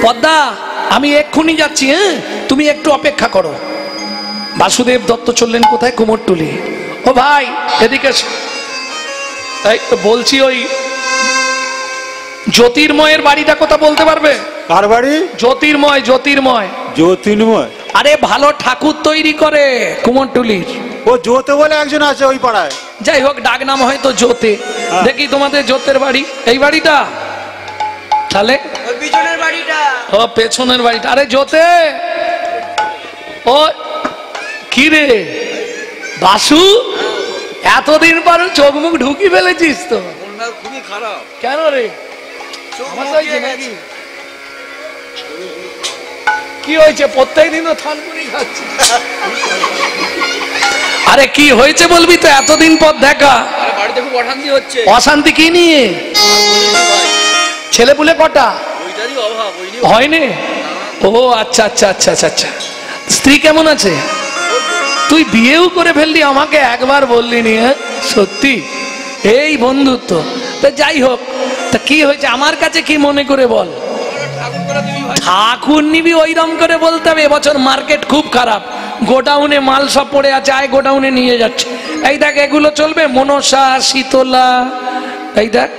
পদ্মা আমি এক্ষুনি যাচ্ছি, হ্যাঁ তুমি একটু অপেক্ষা করো। বাসুদেব দত্ত চললেন কোথায়? কুমোরটুলি। ও ভাই এদিকে বলছি, ওই জ্যোতির্ময়ের বাড়িটা কোথা বলতে পারবে? কার বাড়ি? জ্যোতির্ময়। জ্যোতির্ময় জ্যোতির্ময়? আরে ভালো ঠাকুর তৈরি করে কুমোরটুলির। ও জ্যোতে বলে একজন আছে ওই পাড়ায়। যাই হোক ডাক নাম হয়তো জ্যোতে। দেখি তোমাদের জ্যোতের বাড়ি এই বাড়িটা, তাহলে পিছনের বাড়িটা। ও পেছনের বাড়িটা। আরে জ্যোতে, ও কি রে বাসু, এতদিন পর চোখ মুখ ঢুকি ফেলেছিস তো? খুবই খারাপ। কেন রে? কি হয়েছে? প্রত্যেকদিন তো থানপুরি খাচ্ছি। আরে কি হয়েছে বলবি তো? এতদিন পর দেখা। বাড়িতে খুব অশান্তি হচ্ছে। অশান্তি কি নিয়ে? ছেলে পুলে কটা? ওইটারই অভাব। হয়নি? ও আচ্ছা আচ্ছা আচ্ছা আচ্ছা। স্ত্রী কেমন আছে? তুই বিয়েও করে ফেললি, আমাকে একবার বললি নি? হ্যাঁ সত্যি, এই বন্ধুত্ব। তা যাই হোক, তা কি হয়েছে আমার কাছে কি মনে করে বল? ঠাকুর নিবি ওইরকম করে বলতে হবে। এবছর মার্কেট খুব খারাপ, গোডাউনে মাল সব পড়ে আছে, আয় গোডাউনে নিয়ে যাচ্ছে। এই দেখ এগুলো চলবে, মনসা, শীতলা, এই দেখ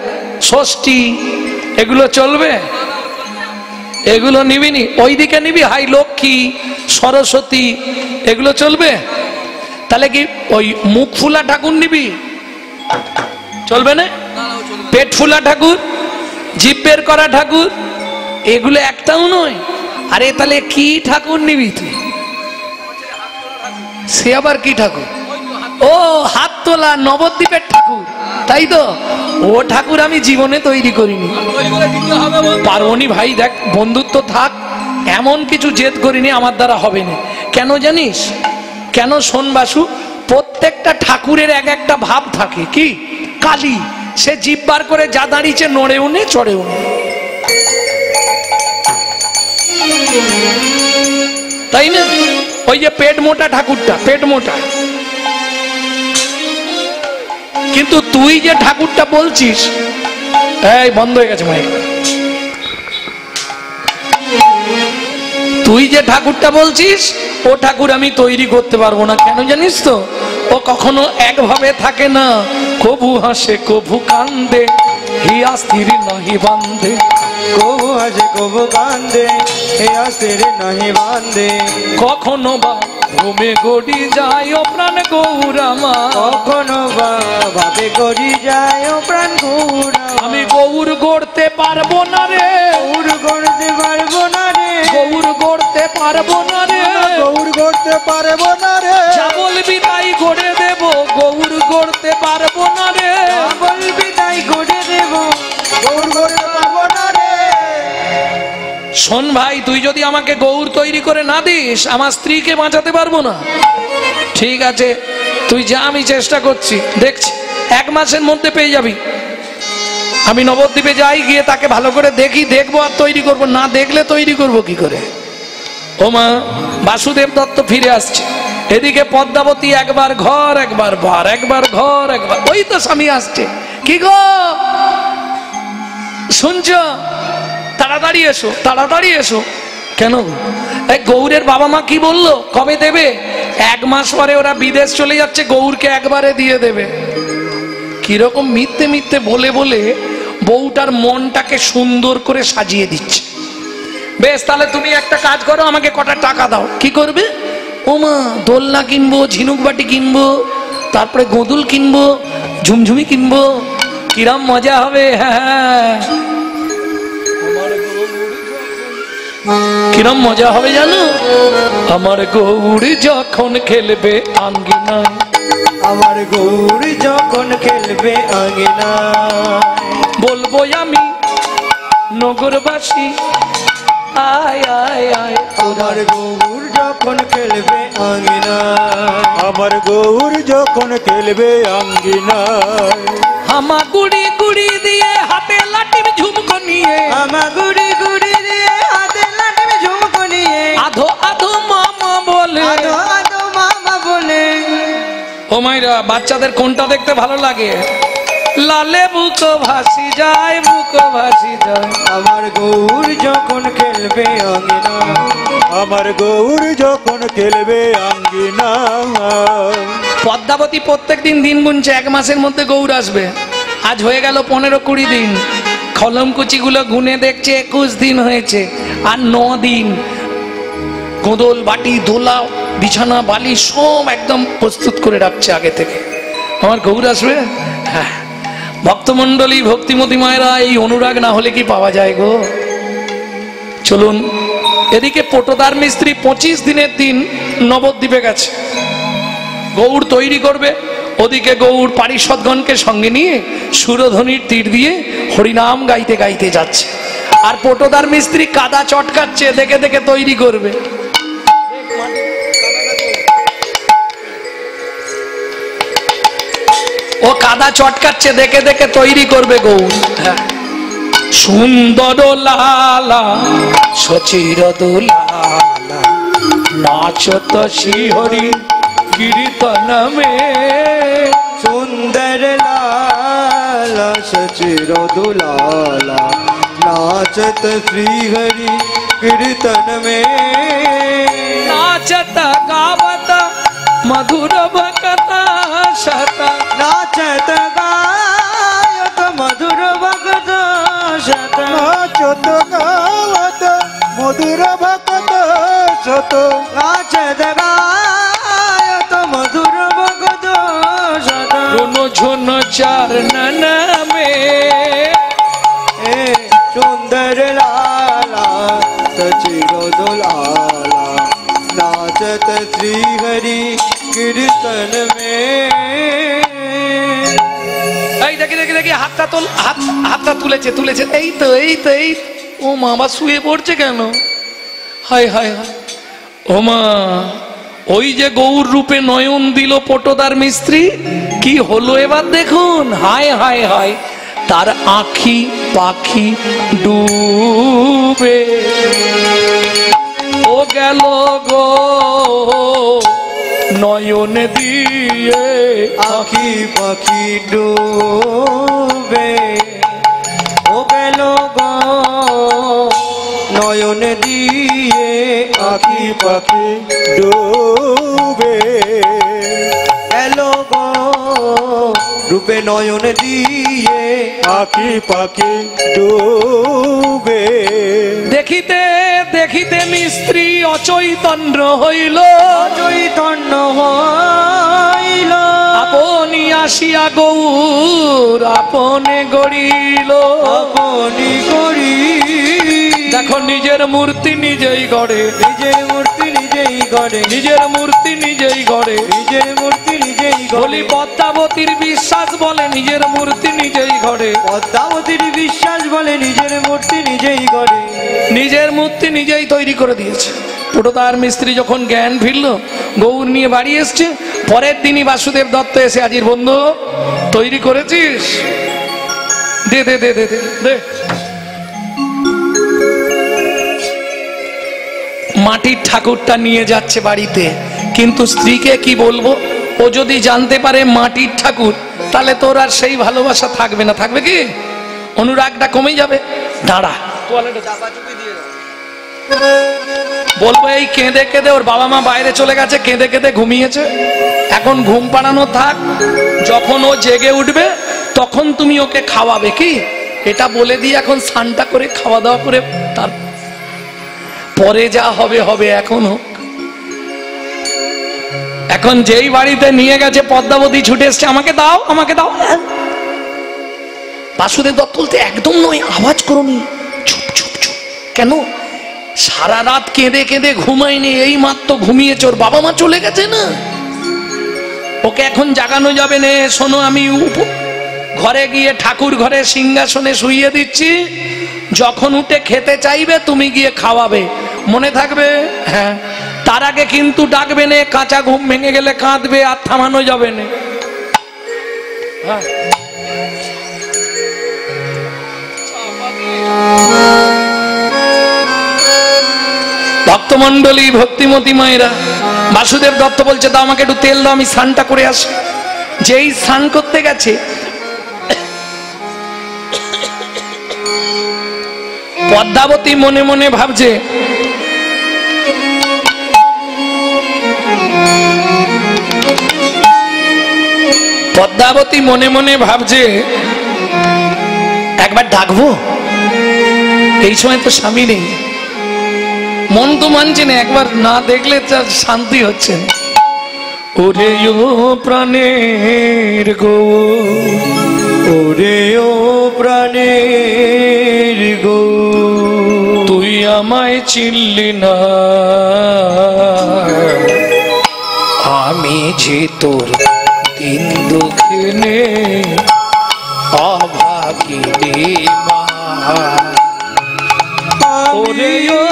ষষ্ঠী, এগুলো চলবে? এগুলো নিবি নি? ওইদিকে নিবি হাই লক্ষ্মী, সরস্বতী, এগুলো চলবে? তাহলে কি ওই মুখ ফুলা ঠাকুর নিবি? চলবে না? পেট ফুলা ঠাকুর, জিভ বের করা ঠাকুর, এগুলো একটাও নয়। আরে তাহলে কি ঠাকুর নিবি তুই? সে আবার কি ঠাকুর? ও হাত তোলা নবদ্বীপের ঠাকুর, তাই তো? ও ঠাকুর আমি জীবনে তৈরি করিনি, পারবনি ভাই। দেখ বন্ধুত্ব থাক, এমন কিছু জেদ করিনি, আমার দ্বারা হবে না। কেন জানিস কেন? শোন বাসু, প্রত্যেকটা ঠাকুরের এক একটা ভাব থাকে। কি? কালী, সে জিভ বার করে যা দাঁড়িয়েছে, নড়েও নে চড়েও নে, তাই না? ওই যে পেট মোটা ঠাকুরটা, পেট মোটা। কিন্তু তুই যে ঠাকুরটা বলছিস, এই বন্ধ হয়ে গেছে মাইক, তুই যে ঠাকুরটা বলছিস ও ঠাকুর আমি তৈরি করতে পারবো না। কেন জানিস তো? ও কখনো একভাবে থাকে না, কভু হাসে কভু কান্দে, হিয়া স্থির নহি বান্ধে। কভু হাসে কভু কান্দে, হিয়া স্থির নহি বান্ধে। কখনো বা ঘুমে গড়ি যায় ও প্রাণ গৌরামা, কখনো বা ভাবে গড়ি যায় ও প্রাণ গৌরামা। আমি গৌর গড়তে পারবো না রে, গৌর গড়তে পারবো না রে, গৌর গড়তে পারবো না রে, গৌর গড়তে পারবো না রে। যা বলবি তাই গড়ে দেব, গৌর গড়তে পারবো না রে, বলবি তাই গড়ে দেব, গৌর গড়তে পারবো না রে। শোন ভাই, তুই যদি আমাকে গৌর তৈরি করে না দিস, আমার স্ত্রীকে বাঁচাতে পারবো না। ঠিক আছে তুই যা, আমি চেষ্টা করছি, দেখছি 1 মাসের মধ্যে পেয়ে যাবি। আমি নবদ্বীপে যাই, গিয়ে তাকে ভালো করে দেখি, দেখবো আর তৈরি করব, না দেখলে তৈরি করব কি করে? ও মা, বাসুদেব দত্ত ফিরে আসছে। এদিকে পদ্মাবতী একবার ঘর একবার বার, একবার ঘর একবার, ওই তো স্বামী আসছে। কি গো শুনছো? তাড়াতাড়ি এসো, তাড়াতাড়ি এসো। কেন? এই গৌরের বাবা মা কি বললো? কবে দেবে? 1 মাস পরে ওরা বিদেশ চলে যাচ্ছে, গৌরকে একবারে দিয়ে দেবে। কিরকম মিথ্যে মিথ্যে বলে বলে বউটার মনটাকে সুন্দর করে সাজিয়ে দিচ্ছে। বেশ, তাহলে তুমি একটা কাজ করো, আমাকে কটা টাকা দাও। কি করবে? ও মা, দোলনা কিনবো, ঝিনুক বাটি কিনবো, তারপরে গোদুল কিনবো, ঝুমঝুমি কিনবো, কিরম মজা হবে। হ্যাঁ, কিরম মজা হবে জানো? আমার গৌর যখন খেলবে আঙ্গিনায়, আমার গৌর যখন খেলবে আঙ্গিনা, বলবো আমি নগরবাসী আয় আয় আয়। আমার গৌর যখন খেলবে আঙ্গিনা, আমার গৌর যখন খেলবে আঙ্গিনায়, হামা গুড়ি গুড়ি দিয়ে হাতে লাঠির ঝুমকো নিয়ে, আমা গুড়ি গুড়ি দিয়ে হাতে লাঠির ঝুমকো নিয়ে, আধো আধো মামা বলে, আদো আদো মামা বলে। ও মাইরা, বাচ্চাদের কোনটা দেখতে ভালো লাগে? লালে বুক ভাসি যায়, বুক ভাসি যায়। আমার গৌর যখন খেলবে অঙ্গনা, আমার গৌর যখন খেলবে আঙ্গিনা। পদ্মাবতী প্রত্যেকদিন দিন গুনছে, 1 মাসের মধ্যে গৌর আসবে। আজ হয়ে গেল 15-20 দিন, খলমকুচিগুলো গুনে দেখছে 21 দিন হয়েছে, আর 9 দিন। কোদল বাটি দোলা বিছানা বালি সব একদম প্রস্তুত করে রাখছে আগে থেকে। আমার গৌর আসবে। হ্যাঁ, ভক্তমণ্ডলী ভক্তিমতী মায়েরা, এই অনুরাগ না হলে কি পাওয়া যায় গো? চলুন, এদিকে পটদার মিস্ত্রি 25 দিনের দিন নবদ্বীপে গেছে, গৌর তৈরি করবে। ওদিকে গৌর পারিষদগণকে সঙ্গে নিয়ে সুরধ্বনির তীর দিয়ে হরিনাম গাইতে গাইতে যাচ্ছে, আর পটদার মিস্ত্রি কাদা চটকাচ্ছে, দেখে দেখে তৈরি করবে। ও কাদা চটকাচ্ছে, দেখে দেখে তৈরি করবে গৌর। হ্যাঁ, সুন্দর লালা সচির দোলালা, নাচত শ্রীহরি কীর্তন মে। সুন্দর লালা সচির দুলালা, नाचत श्री हरि कीर्तन में। नाचत गावत मधुर भक्त शत, नाचत गायत मधुर भक्त शत, नाचत गावत मधुर भक्त शत, नाचत गायत मधुर भक्त शत। रुनो झुनो चरणन में सुंदर लाला सचिर दुलाला, नाचत श्री हरि कीर्तन में। এই দেখি দেখি দেখি, হাতটা তোল, হাতটা তুলেছে তুলেছে, এই তো এই তো এই। ও মা, আবার শুয়ে পড়ছে কেন? হায় হায় হায়, ও মা, ওই যে গৌর রূপে নয়ন দিল পটদার মিস্ত্রি, কি হলো এবার দেখুন। হায় হায় হায়, তার আঁখি পাখি ডুবে ও গেল গো নয়ন দিয়ে, आखी पाखी डूबे ओ गेलो गो नयन दिए। आखी पाखी डूबे गेलो गो रूपे नयन दिए। आखी पाखी डूबे দেখিতে দেখিতে মিস্ত্রি অচৈতন্য হইল, চৈতন্য হইল আপনি আসিয়া গৌর আপনে গড়িল। আপনি করি দেখো নিজের মূর্তি নিজেই গড়ে, নিজের মূর্তি নিজেই গড়ে, নিজের মূর্তি নিজেই গড়ে। নিজের মূর্তি নিজেই বলি গড়ে। পদ্মাবতীর বিশ্বাস বলে নিজের মূর্তি নিজেই গড়ে, পদ্মাবতীর বিশ্বাস বলে নিজের মূর্তি নিজেই গড়ে। নিজের মূর্তি নিজেই তৈরি করে দিয়েছে। পটদার মিস্ত্রি যখন জ্ঞান ফিরল, গৌর নিয়ে বাড়ি এসছে, পরের দিনই বাসুদেব দত্ত এসে, আজির বন্ধু তৈরি করেছিস, দে দে দে দে দে দে। মাটির ঠাকুরটা নিয়ে যাচ্ছে বাড়িতে, কিন্তু স্ত্রীকে কি বলবো? ও যদি জানতে পারে মাটির ঠাকুর, তাহলে তোর আর সেই ভালোবাসা থাকবে না। থাকবে কি? অনুরাগটা কমে যাবে। দাঁড়া, চাপাচুপি দিয়ে দাও। বলবো এই কেঁদে কেঁদে ওর বাবা মা বাইরে চলে গেছে, কেঁদে কেঁদে ঘুমিয়েছে, এখন ঘুম পাড়ানো থাক, যখন ও জেগে উঠবে তখন তুমি ওকে খাওয়াবে। কি এটা বলে দিয়ে এখন স্নানটা করে খাওয়া দাওয়া করে তার পরে যা হবে হবে, এখন হোক। এখন যেই বাড়িতে নিয়ে গেছে পদ্মাবতী ছুটে এসছে, আমাকে দাও আমাকে দাও। বাসুদেব দত্ত বলতে একদম নয়, আওয়াজ করোনি, চুপ চুপ চুপ। কেন? সারা রাত কেঁদে কেঁদে ঘুমায়নি, এই মাত্র ঘুমিয়েছে, ওর বাবা মা চলে গেছে না, ওকে এখন জাগানো যাবে না। শোনো, আমি ঘরে গিয়ে ঠাকুর ঘরে সিংহাসনে শুইয়ে দিচ্ছি, যখন উঠে খেতে চাইবে তুমি গিয়ে খাওয়াবে, মনে থাকবে? হ্যাঁ, তার আগে কিন্তু ডাকবে না, কাঁচা ঘুম ভেঙে গেলে কাঁদবে, আর থামানো যাবে না। হ্যাঁ, ভক্তমন্ডলী ভক্তিমতী মায়েরা, বাসুদেব দত্ত বলছে দাও আমাকে একটু তেল দাও, আমি স্নানটা করে আসি। যেই স্নান করতে গেছে পদ্মাবতী মনে মনে ভাবছে, পদ্মাবতী মনে মনে ভাবছে একবার ডাকবো, এই সময় তো স্বামী নেই, মন তো মানছে না, একবার না দেখলে তার শান্তি হচ্ছে না। ওরে ও প্রাণের গো, ওরে ও প্রাণের গো, তুই আমায় চিনলি না, আমি যে তোর দিন দুঃখিনে অভাগিনী মা। ওরে ও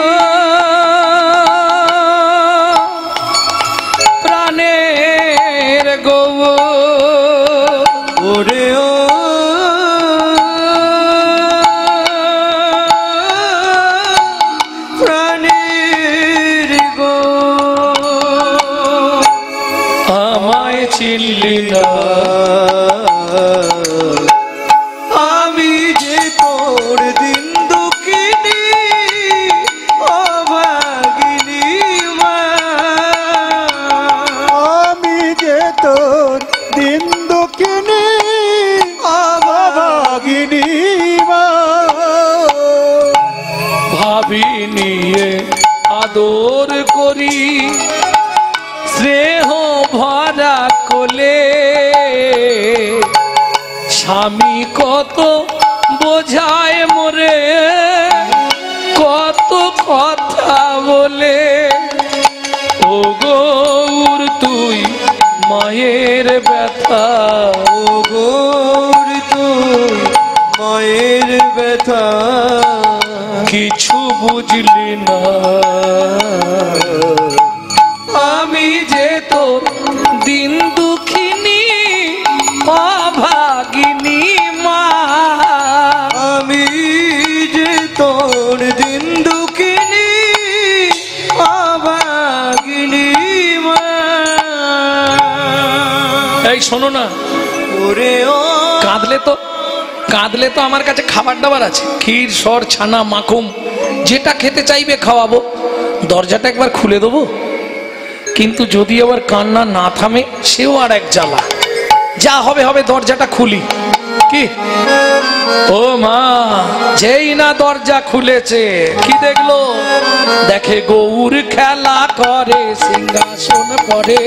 প্রাণের গো, ওরে ও প্রাণের গো, আমায় চিনলি না, আমি যে তোর দিন দুঃখিনী অভাগিনী মা। আমি যে তোর দিন দুঃখিনী অভাগিনী মা। ভাবি নিয়ে আদর করি স্নেহ ভরা কোলে, স্বামী কত বোঝায় মোরে, কত কথা বলে, ও গৌর তুই মায়ের ব্যথা, ও গৌর তুই মায়ের ব্যথা কিছু বুঝলি না, আমি যে তোর দিন দুঃখিনী অভাগিনী মা। আমি যে তোর দিন দুঃখিনী অভাগিনী মা। এই শোনো না, ওরে ও কাঁদলে তো আমার কাছে খাবার দাবার আছে, ক্ষীর সর ছানা মাখুম যেটা খেতে চাইবে খাওয়াবো, দরজাটা একবার খুলে দেবো। কিন্তু যদি আবার কান্না না থামে সেও আর এক জ্বালা, যা হবে হবে, দরজাটা খুলি। কি ও মা, যেই না দরজা খুলেছে কি দেখলো, দেখে গৌর খেলা করে সিংহাসন পরে,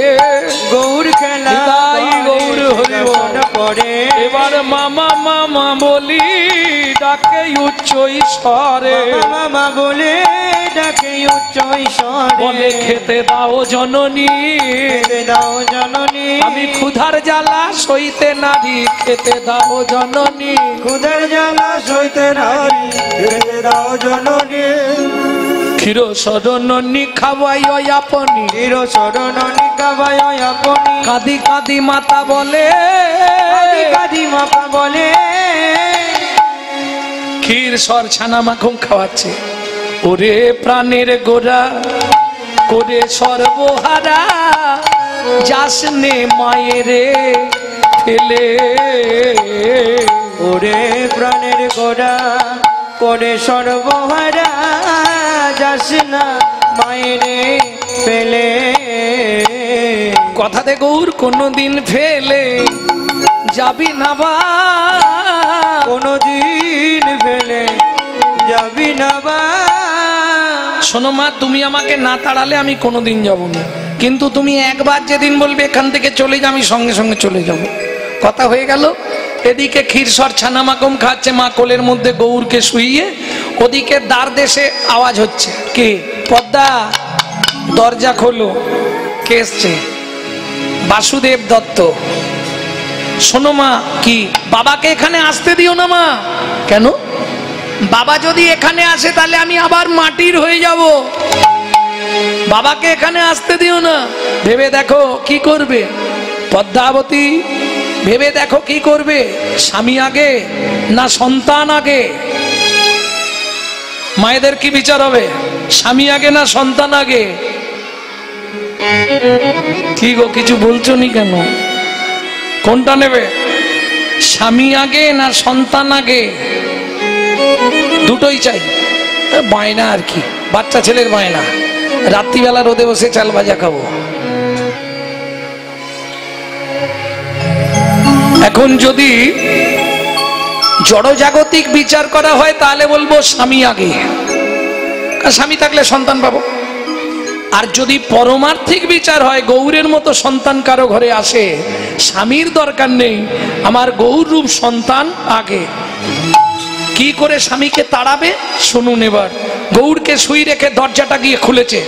গৌর খেলা নিতাই গৌর হরি বল। পরে এবার মামা মামা বলি ডাকে উচ্চ ঈশ্বরে, মামা বলে ডাকে উচ্চ ঈশ্বরে, বলে খেতে দাও জননী, খেতে দাও জননী, আমি ক্ষুধার জ্বালা সইতে নারী, খেতে দাও জননী, ক্ষুধার জ্বালা সইতে নারী, খেতে দাও জননী, ক্ষীর সরণী খাওয়াই আপনি, চির শরণী কাবায় আপনি, কাঁদি কাঁদি মাতা বলে, কাঁদি কাঁদি মাপা বলে, ক্ষীর সর ছানা মাখন খাওয়াচ্ছে। ওরে প্রাণের গোরা করে সর্বহারা, যাসনে মায়েরে ফেলে, ওরে প্রাণের গোরা করে সর্বহারা, যাস না মায়েরে ফেলে। কথাতে গৌর কোনদিন ফেলে যাবি না বা, কোনদিন ফেলে যাবি না বা। শোনো মা, তুমি আমাকে না তাড়ালে আমি কোনোদিন যাব না, কিন্তু তুমি একবার যেদিন বলবে এখান থেকে চলে যা, আমি সঙ্গে সঙ্গে চলে যাব। কথা হয়ে গেল। এদিকে ক্ষীরসর ছানা মাকম খাচ্ছে মা কোলের মধ্যে গৌরকে শুইয়ে, ওদিকে দ্বার দেশে আওয়াজ হচ্ছে, কে? পদ্মা, দরজা খোলো, কে এসছে? বাসুদেব দত্ত। শোনো মা, কি বাবাকে এখানে আসতে দিও না মা। কেন? বাবা যদি এখানে আসে তাহলে আমি আবার মাটির হয়ে যাব, বাবাকে এখানে আসতে দিও না। ভেবে দেখো কি করবে পদ্মাবতী, ভেবে দেখো কি করবে। স্বামী আগে না সন্তান আগে? মায়েদের কি বিচার হবে, স্বামী আগে না সন্তান আগে? কি গো, কিছু বলছো নি কেন? কোনটা নেবে, স্বামী আগে না সন্তান আগে? দুটোই চাই। বায়না আর কি, বাচ্চা ছেলের বায়না, রাত্রিবেলা রোদে বসে চাল ভাজা খাবো। এখন যদি জড়জাগতিক বিচার করা হয় তাহলে বলবো স্বামী আগে, স্বামী থাকলে সন্তান পাবো। আর যদি পরমার্থিক বিচার হয়, গৌরের মতো সন্তান কারো ঘরে আসে, স্বামীর দরকার নেই, আমার গৌর রূপ সন্তান আগে। কি করে স্বামীকে তাড়াবে শুনুন এবার। গৌরকে শুই রেখে দরজাটা গিয়ে খুলেছে,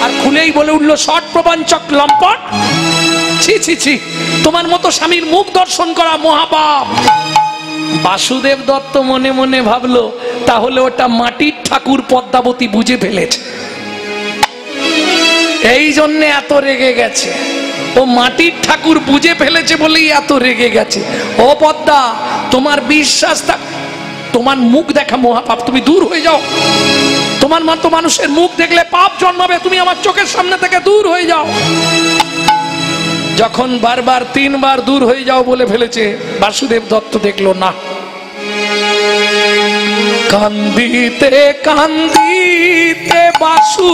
আর খুলেই বলে উঠলো, শট প্রবঞ্চক লম্পট, ছি ছি ছি, তোমার মতো স্বামীর মুখ দর্শন করা মহাপাপ। বাসুদেব দত্ত মনে মনে ভাবলো, তাহলে ওটা মাটির ঠাকুর পদ্মাবতী বুঝে ফেলেছে, এই জন্য এত রেগে গেছে। ও মাটির ঠাকুর বুঝে ফেলেছে বলেই এত রেগে গেছে। ও পদ্মা, তোমার বিশ্বাস থাক, তোমার মুখ দেখা মহাপাপ, তুমি দূর হয়ে যাও। তোমার মতো মানুষের মুখ দেখলে পাপ জন্মাবে, তুমি আমার চোখের সামনে থেকে দূর হয়ে যাও। যখন বারবার 3 বার দূর হয়ে যাও বলে ফেলেছে, বাসুদেব দত্ত দেখলো না, কান্দিতে কান্দিতে বাসু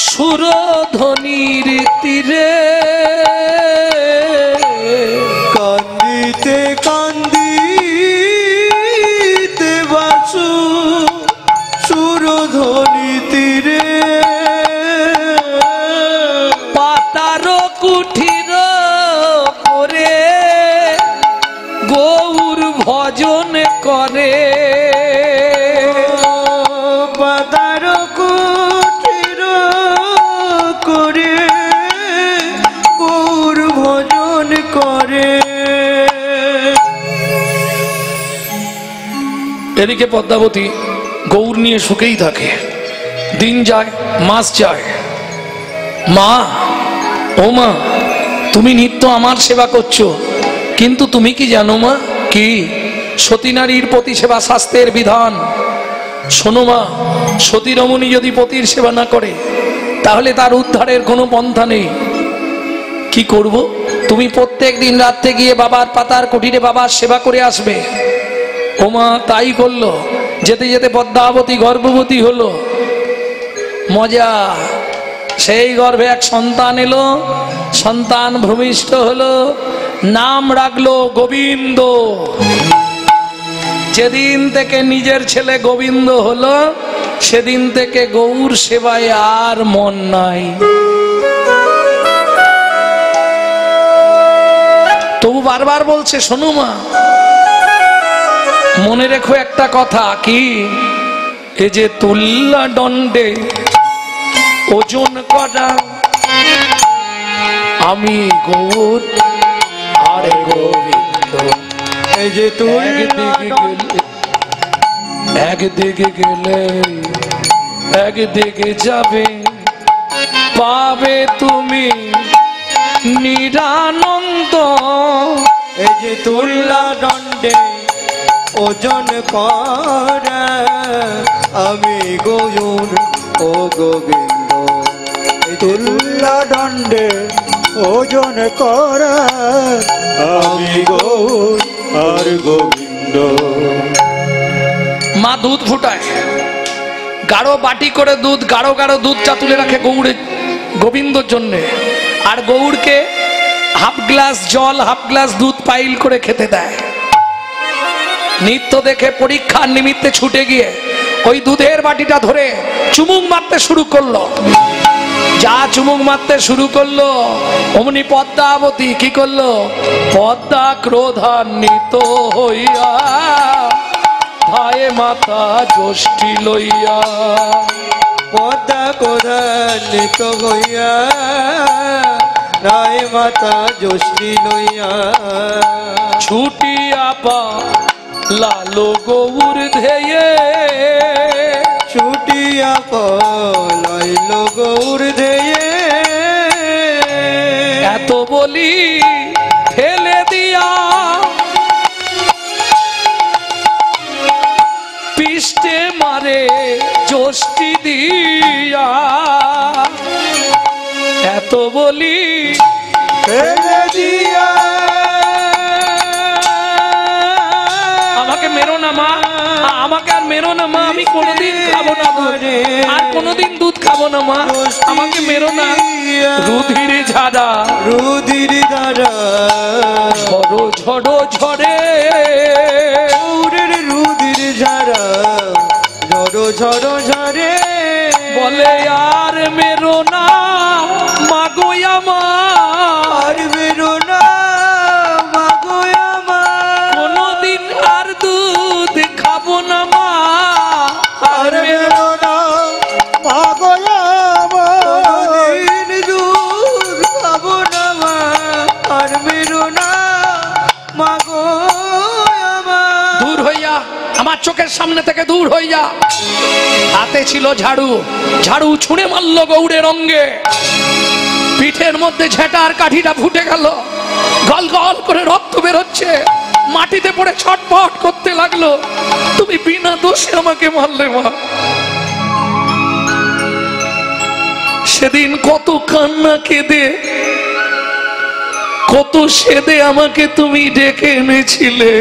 সুরধ্বনির তীরে, কান্দিতে কান্দিতে বাসু সুরধ্বনি তীরে, পাতার কুঠির করে গৌর ভজন করে, পাতার কুঠির করে গৌর ভজন করে। এদিকে পদ্মাবতী গৌর নিয়ে সুখেই থাকে। দিন যায়, মাস যায়। মা, ও মা, তুমি নিত্য আমার সেবা করছো, কিন্তু তুমি কি জানো মা, কি সতী নারীর পতি সেবা শাস্ত্রের বিধান। শোনো মা, সতী রমণী যদি পতির সেবা না করে তাহলে তার উদ্ধারের কোনো পন্থা নেই। কি করব? তুমি প্রত্যেক দিন রাত্রে গিয়ে বাবার পাতার কুঠিরে বাবার সেবা করে আসবে। ও মা তাই করলো। যেতে যেতে পদ্মাবতী গর্ভবতী হলো। মজা, সেই গর্ভে এক সন্তান এলো, সন্তান ভূমিষ্ঠ হলো, নাম রাখলো গোবিন্দ। যেদিন থেকে নিজের ছেলে গোবিন্দ হলো, সেদিন থেকে গৌর সেবায় আর মন নাই। তবু বারবার বলছে, শোনো মা, মনে রেখো একটা কথা, কি এই যে তুল্লা দণ্ডে ওজন করা, আমি গৌর আর গোবিন্দ। এই যে একদিকে গেলে একদিকে যাবে, পাবে তুমি নিরানন্দ। এই যে তুল্লা দণ্ডে ওজন করা, আমি গৌর ও গোবিন্দ। তুল্লা দণ্ডে ওজন করা, আমি গৌর আর গোবিন্দ। মা দুধ ফুটায়, গাঢ় বাটি করে দুধ, গাঢ় গাঢ় দুধটা তুলে রাখে গৌড়ের গোবিন্দর জন্যে, আর গৌড়কে হাফ গ্লাস জল হাফ গ্লাস দুধ পাইল করে খেতে দেয়। নিত্য দেখে পরীক্ষার নিমিত্তে ছুটে গিয়ে ওই দুধের বাটিটা ধরে চুমুক মারতে শুরু করলো। যা চুমুক মারতে শুরু করলো, অমনি পদ্মাবতী কি করলো, পদ্মা ক্রোধান্বিত হইয়া ধায়ে মাথা যষ্টি লইয়া, পদ্মা ক্রোধান্বিত হইয়া ধায়ে মাথা যষ্টি লইয়া, ছুটিয়া পা লালো গৌর ধেয়ে, ছুটিয়া পলাইল গৌর ধেয়ে। এত বলি ফেলে দিয়া পিষ্টে মারে যষ্টি দিয়া, এত বলি ফেলে দিয়া, আমাকে আমাকে মেরো না মা, আমাকে আর মেরো না মা, আমি কোনোদিন খাবো না দুধ, আর কোনোদিন দুধ খাবো না মা, আমাকে মেরো না। রুধির ঝাড়া রুধির ধারা ঝড়ো ঝড়ো ঝরে, গৌরের রুধির ঝারা ঝড়ো ঝড়ো ঝরে, বলে আর মেরো না মাগো আমার, আর বেরো না মাগো আমার, কোনোদিন আর দুধ খাবো না মা, আর মেরো না মাগো আমার, দিন দুধ খাবো না মা, আর বেরো না মাগো আমার। দূর হইয়া, আমার চোখের সামনে থেকে দূর হইয়া। হাতে ছিল ঝাড়ু, ঝাড়ু ছুঁড়ে মারল গৌড়ের অঙ্গে, পিঠের মধ্যে ঝেঁটার কাঠিটা ফুটে গেল, গল গল করে রক্ত বেরোচ্ছে, মাটিতে পড়ে ছটফট করতে লাগলো। তুমি বিনা দোষে আমাকে মারলে মা। সেদিন কত কান্না কেঁদে, কত সেদে আমাকে তুমি ডেকে এনেছিলে।